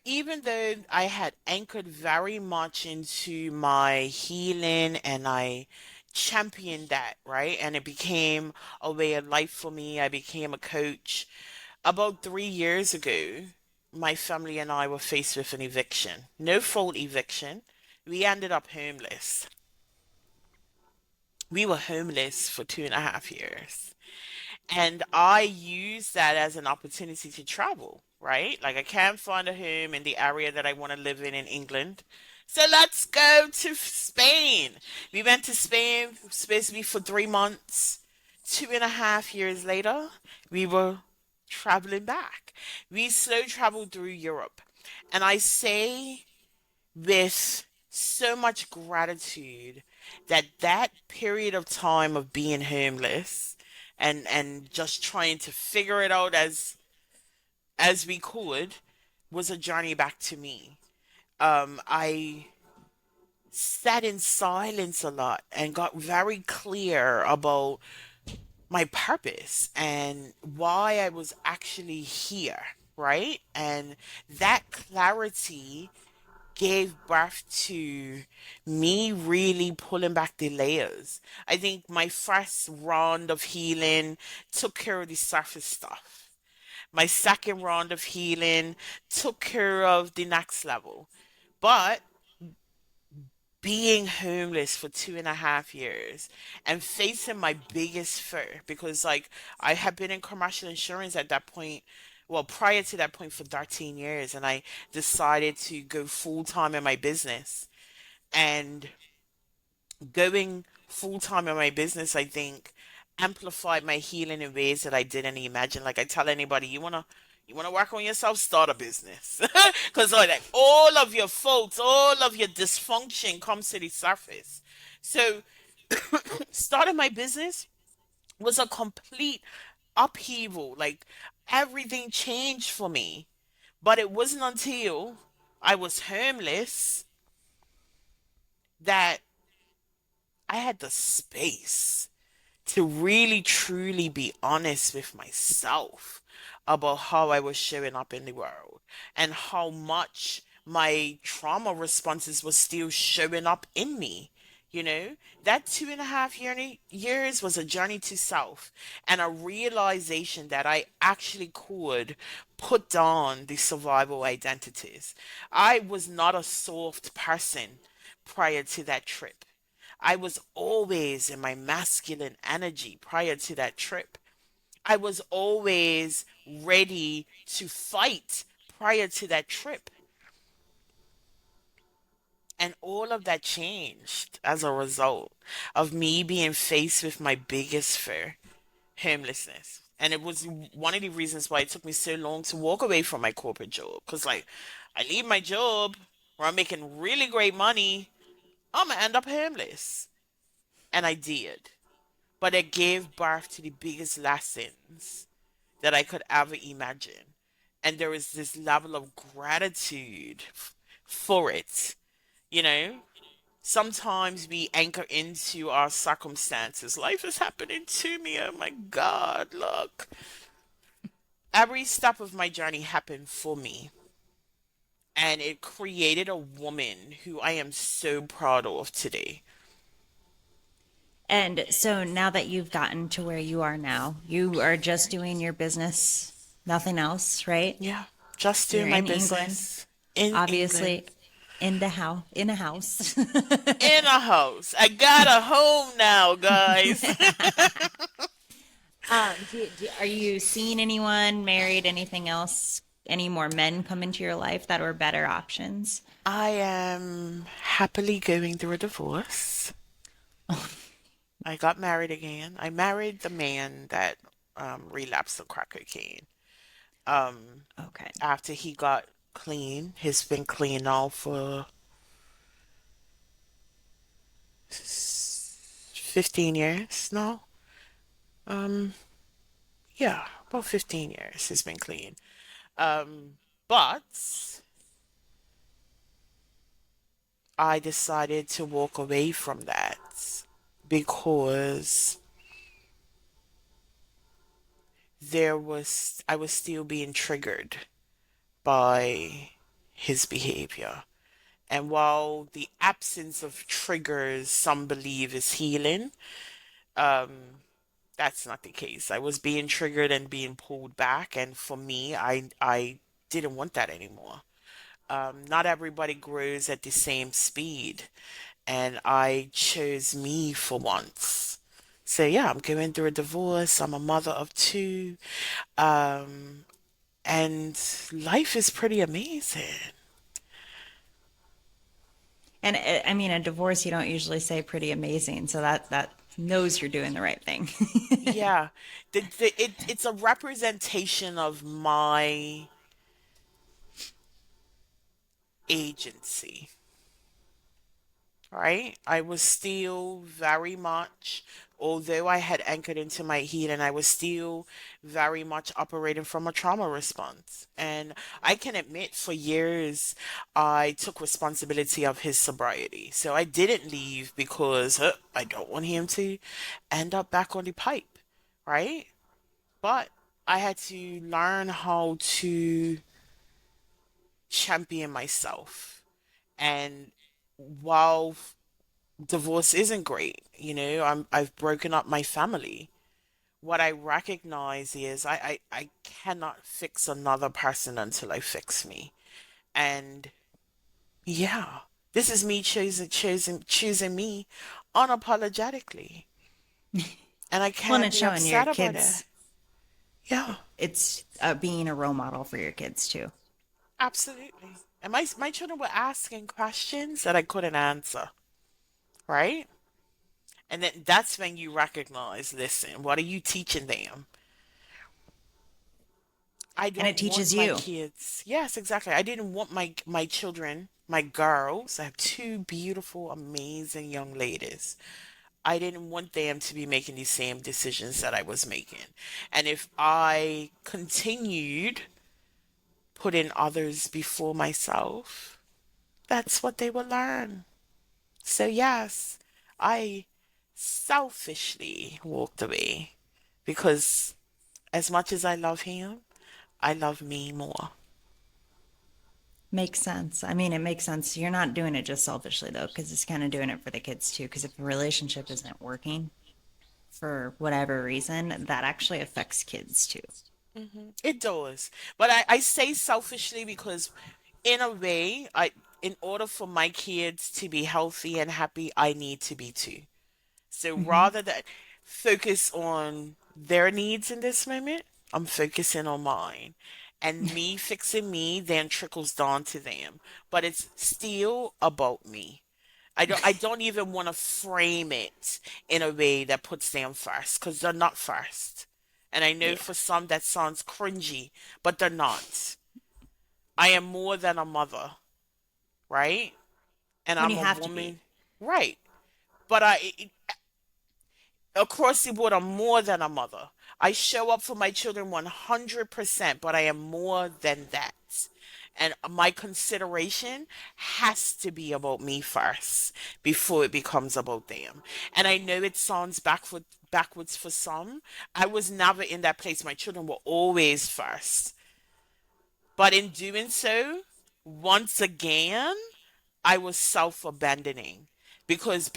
[SPEAKER 2] even though I had anchored very much into my healing and I championed that, right? And it became a way of life for me. I became a coach. About 3 years ago, my family and I were faced with an eviction. No fault eviction. We ended up homeless. We were homeless for 2.5 years. And I use that as an opportunity to travel, right? Like I can't find a home in the area that I want to live in England. So let's go to Spain. We went to Spain, supposed to be for 3 months. 2.5 years later, we were traveling back. We slow traveled through Europe. And I say with so much gratitude that that period of time of being homeless and just trying to figure it out as we could was a journey back to me. I sat in silence a lot and got very clear about my purpose and why I was actually here, right? And that clarity gave birth to me really pulling back the layers. I think my first round of healing took care of the surface stuff. My second round of healing took care of the next level. But being homeless for 2.5 years and facing my biggest fear, because like I had been in commercial insurance at that point, well, prior to that point for 13 years, and I decided to go full time in my business. And going full time in my business, I think, amplified my healing in ways that I didn't imagine. Like I tell anybody, you wanna work on yourself, start a business, because like all of your faults, all of your dysfunction comes to the surface. So starting my business was a complete upheaval. Like everything changed for me. But it wasn't until I was homeless that I had the space to really truly be honest with myself about how I was showing up in the world and how much my trauma responses was still showing up in me. You know, that 2.5 years was a journey to self and a realization that I actually could put down the survival identities. I was not a soft person prior to that trip. I was always in my masculine energy prior to that trip. I was always ready to fight prior to that trip. And all of that changed as a result of me being faced with my biggest fear, homelessness. And it was one of the reasons why it took me so long to walk away from my corporate job. Because, like, I leave my job where I'm making really great money, I'm going to end up homeless. And I did. But it gave birth to the biggest lessons that I could ever imagine. And there is this level of gratitude for it. You know, sometimes we anchor into our circumstances. Life is happening to me. Oh my God, look. Every step of my journey happened for me. And it created a woman who I am so proud of today.
[SPEAKER 1] And so now that you've gotten to where you are now, you are just doing your business, nothing else, right?
[SPEAKER 2] Yeah, just
[SPEAKER 1] You're
[SPEAKER 2] doing my
[SPEAKER 1] in England,
[SPEAKER 2] business in England.
[SPEAKER 1] obviously in a house.
[SPEAKER 2] In a house. I got a home now, guys.
[SPEAKER 1] Are you seeing anyone married, anything else, any more men come into your life that are better options?
[SPEAKER 2] I am happily going through a divorce. I got married again. I married the man that relapsed on crack cocaine. Um,
[SPEAKER 1] Okay.
[SPEAKER 2] After he got clean, he's been clean now for 15 years now. Um, yeah, about 15 years he's been clean. But I decided to walk away from that because I was still being triggered by his behavior. And while the absence of triggers some believe is healing, that's not the case. I was being triggered and being pulled back, and for me, I didn't want that anymore. Not everybody grows at the same speed, and I chose me for once. So yeah, I'm going through a divorce. I'm a mother of two, um, and life is pretty amazing.
[SPEAKER 1] And I mean, a divorce, you don't usually say pretty amazing, so that knows you're doing the right thing.
[SPEAKER 2] Yeah, it's a representation of my agency, right? I was still very much, although I had anchored into my healing, I was still very much operating from a trauma response. And I can admit for years, I took responsibility of his sobriety. So I didn't leave because I don't want him to end up back on the pipe, right? But I had to learn how to champion myself. And while divorce isn't great. I've broken up my family. What I recognize is I cannot fix another person until I fix me. And yeah, this is me choosing me unapologetically. And I
[SPEAKER 1] Well,
[SPEAKER 2] can't
[SPEAKER 1] and
[SPEAKER 2] be
[SPEAKER 1] showing your
[SPEAKER 2] upset about it.
[SPEAKER 1] kids,
[SPEAKER 2] Yeah,
[SPEAKER 1] it's being a role model for your kids too.
[SPEAKER 2] absolutely. And my children were asking questions that I couldn't answer, right? And then that's when you recognize, listen, what are you teaching them? I
[SPEAKER 1] And it
[SPEAKER 2] don't want
[SPEAKER 1] teaches
[SPEAKER 2] my
[SPEAKER 1] you.
[SPEAKER 2] kids. Yes, exactly. I didn't want my children, my girls. I have two beautiful, amazing young ladies. I didn't want them to be making these same decisions that I was making. And if I continued putting others before myself, that's what they will learn. So yes, I selfishly walked away because as much as I love him, I love me more.
[SPEAKER 1] Makes sense. I mean, it makes sense. You're not doing it just selfishly though, because it's kind of doing it for the kids too. Because if a relationship isn't working for whatever reason, that actually affects kids too.
[SPEAKER 2] It does. But I say selfishly because in a way, in order for my kids to be healthy and happy, I need to be too. So
[SPEAKER 1] Hmm.
[SPEAKER 2] rather than focus on their needs in this moment, I'm focusing on mine. And me fixing me then trickles down to them. But it's still about me. I don't even want to frame it in a way that puts them first because they're not first. And I know
[SPEAKER 1] Yeah.
[SPEAKER 2] for some that sounds cringy, but they're not. I am more than a mother, right? And
[SPEAKER 1] When
[SPEAKER 2] I'm
[SPEAKER 1] you
[SPEAKER 2] a
[SPEAKER 1] have to be.
[SPEAKER 2] woman, right? But across the board, I'm more than a mother. I show up for my children 100%, but I am more than that. And my consideration has to be about me first before it becomes about them. And I know it sounds backwards for some. I was never in that place. My children were always first. But in doing so, once again, I was self-abandoning because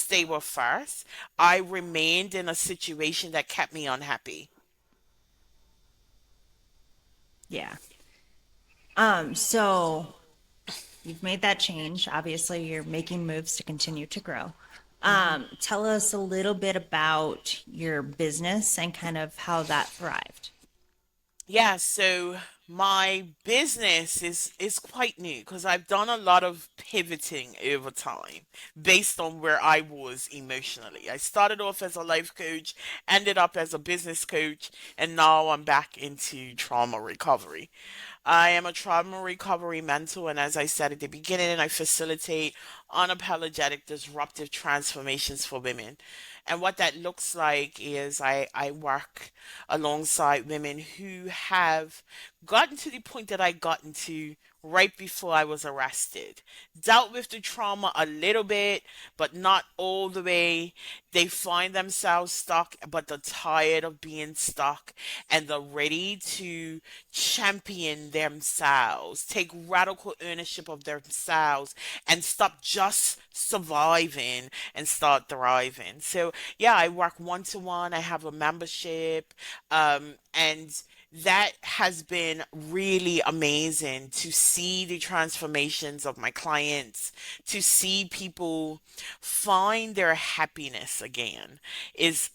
[SPEAKER 2] they were first, I remained in a situation that kept me unhappy.
[SPEAKER 1] Yeah. So you've made that change. Obviously, you're making moves to continue to grow. Tell us a little bit about your business and kind of how that thrived.
[SPEAKER 2] Yeah, so my business is quite new because I've done a lot of pivoting over time based on where I was emotionally. I started off as a life coach, ended up as a business coach, and now I'm back into trauma recovery. I am a trauma recovery mentor, and as I said at the beginning, I facilitate unapologetic disruptive transformations for women. And what that looks like is I work alongside women who have gotten to the point that I gotten to right before I was arrested. Dealt with the trauma a little bit, but not all the way. They find themselves stuck, but they're tired of being stuck and they're ready to champion themselves, take radical ownership of themselves, and stop just surviving and start thriving. So, yeah, I work one to one, I have a membership, and that has been really amazing to see the transformations of my clients, to see people find their happiness again is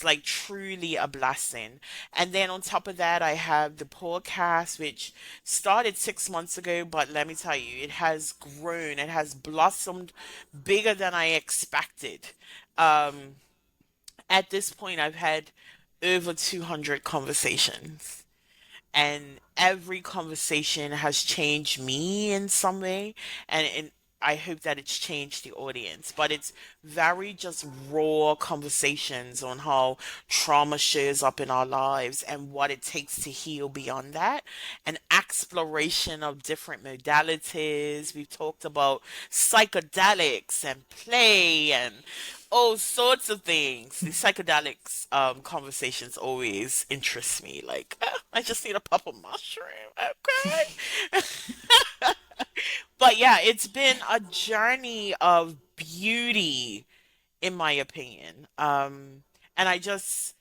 [SPEAKER 2] like truly a blessing. And then on top of that, I have the podcast, which started 6 months ago, but let me tell you, it has grown, it has blossomed bigger than I expected. Um, at this point, I've had over 200 conversations, and every conversation has changed me in some way, and I hope that it's changed the audience. But it's very just raw conversations on how trauma shows up in our lives and what it takes to heal beyond that, and exploration of different modalities. We've talked about psychedelics and play and all sorts of things. The psychedelics conversations always interest me. Like, I just need a pop of mushroom, okay? But yeah, it's been a journey of beauty, in my opinion. And I just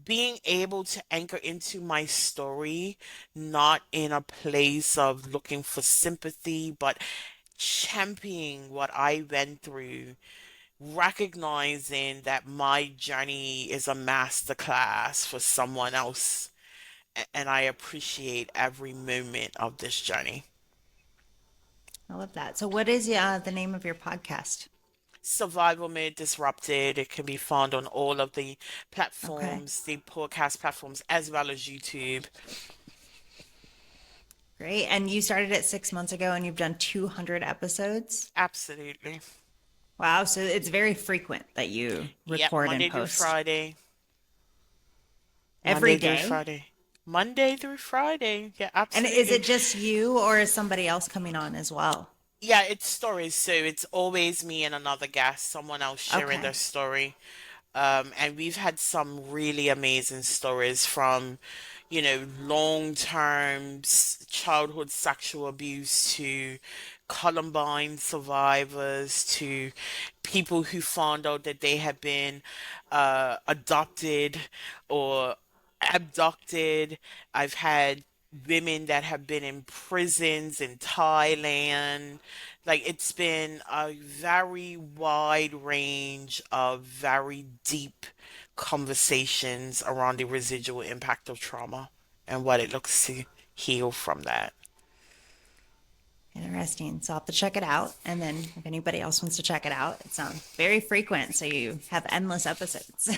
[SPEAKER 2] being able to anchor into my story, not in a place of looking for sympathy, but championing what I went through, recognizing that my journey is a masterclass for someone else. And I appreciate every moment of this journey.
[SPEAKER 1] I love that. So, what is the name of your podcast?
[SPEAKER 2] Survival Made Disrupted. It can be found on all of the
[SPEAKER 1] Okay,
[SPEAKER 2] platforms, the podcast platforms, as well as YouTube.
[SPEAKER 1] great. And you started it 6 months ago and you've done 200 episodes.
[SPEAKER 2] Absolutely.
[SPEAKER 1] Wow. So, it's very frequent that you
[SPEAKER 2] Yep,
[SPEAKER 1] record and
[SPEAKER 2] Monday through
[SPEAKER 1] post
[SPEAKER 2] Friday.
[SPEAKER 1] every
[SPEAKER 2] Monday through
[SPEAKER 1] day.
[SPEAKER 2] Friday. Monday through Friday. Yeah,
[SPEAKER 1] And is
[SPEAKER 2] absolutely.
[SPEAKER 1] it just you or is somebody else coming on as well?
[SPEAKER 2] Yeah, it's stories. So it's always me and another guest, someone else sharing their
[SPEAKER 1] Okay.
[SPEAKER 2] story. And we've had some really amazing stories from, long-term childhood sexual abuse to Columbine survivors to people who found out that they had been adopted or abducted. I've had women that have been in prisons in Thailand. Like it's been a very wide range of very deep conversations around the residual impact of trauma and what it looks to heal from that.
[SPEAKER 1] Interesting. So I'll have to check it out. And then if anybody else wants to check it out, it sounds very frequent. So you have endless episodes.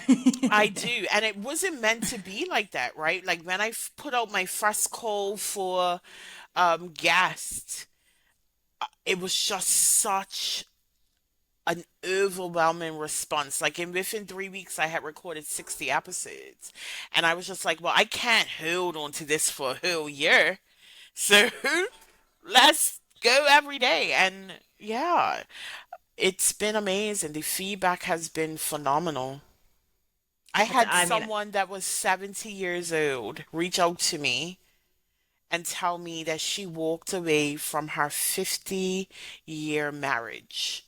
[SPEAKER 2] I do, and it wasn't meant to be like that, right? Like when I put out my first call for guests, it was just such an overwhelming response. Like within 3 weeks, I had recorded 60 episodes, and I was just like, well, I can't hold on to this for a whole year, so let's go every day. And yeah, it's been amazing. The feedback has been phenomenal. I had
[SPEAKER 1] I mean,
[SPEAKER 2] someone that was 70 years old reach out to me and tell me that she walked away from her 50-year marriage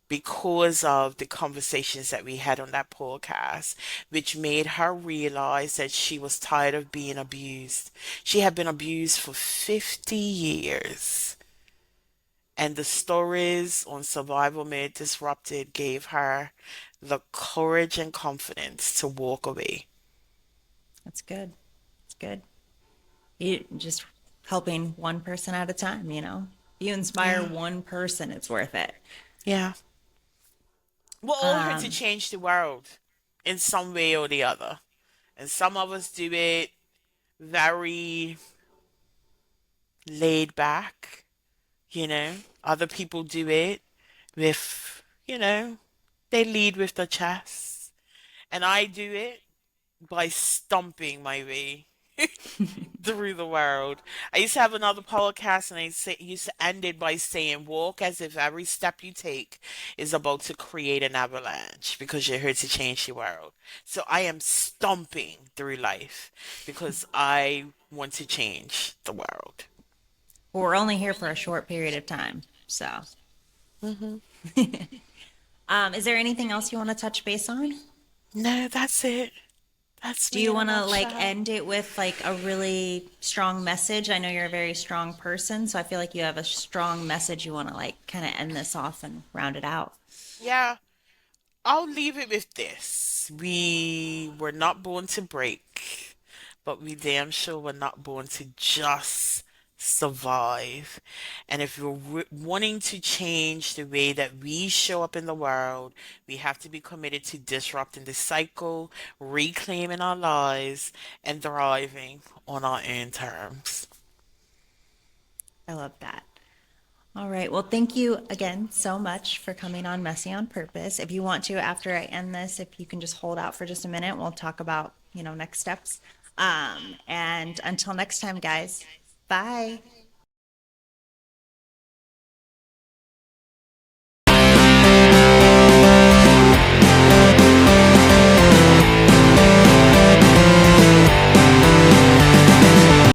[SPEAKER 2] because of the conversations that we had on that podcast, which made her realize that she was tired of being abused. She had been abused for 50 years. And the stories on Survival Made Disrupted gave her the courage and confidence to walk away.
[SPEAKER 1] that's good. It's good. You just helping one person at a time, you know? If you inspire
[SPEAKER 2] Yeah.
[SPEAKER 1] one person, it's worth it.
[SPEAKER 2] Yeah. We're all here to
[SPEAKER 1] Um,
[SPEAKER 2] change the world in some way or the other. And some of us do it very laid back, you know. Other people do it with, they lead with the chest. And I do it by stomping my way through the world. I used to have another podcast, and used to end it by saying, "Walk as if every step you take is about to create an avalanche because you're here to change the world." So I am stomping through life because I want to change the world.
[SPEAKER 1] we're only here for a short period of time. So,
[SPEAKER 2] Hmm.
[SPEAKER 1] is there anything else you want to touch base on?
[SPEAKER 2] No, that's it. That's
[SPEAKER 1] Do
[SPEAKER 2] me
[SPEAKER 1] you
[SPEAKER 2] in a
[SPEAKER 1] want to like
[SPEAKER 2] nutshell.
[SPEAKER 1] end it with like a really strong message? I know you're a very strong person, so I feel like you have a strong message you want to like kind of end this off and round it out.
[SPEAKER 2] Yeah, I'll leave it with this. We were not born to break, but we damn sure were not born to just survive. And if we're wanting to change the way that we show up in the world, we have to be committed to disrupting the cycle, reclaiming our lives, and thriving on our own terms.
[SPEAKER 1] I love that. All right. Well, thank you again so much for coming on Messy on Purpose. If you want to, after I end this, if you can just hold out for just a minute, we'll talk about, next steps. And until next time, guys, bye.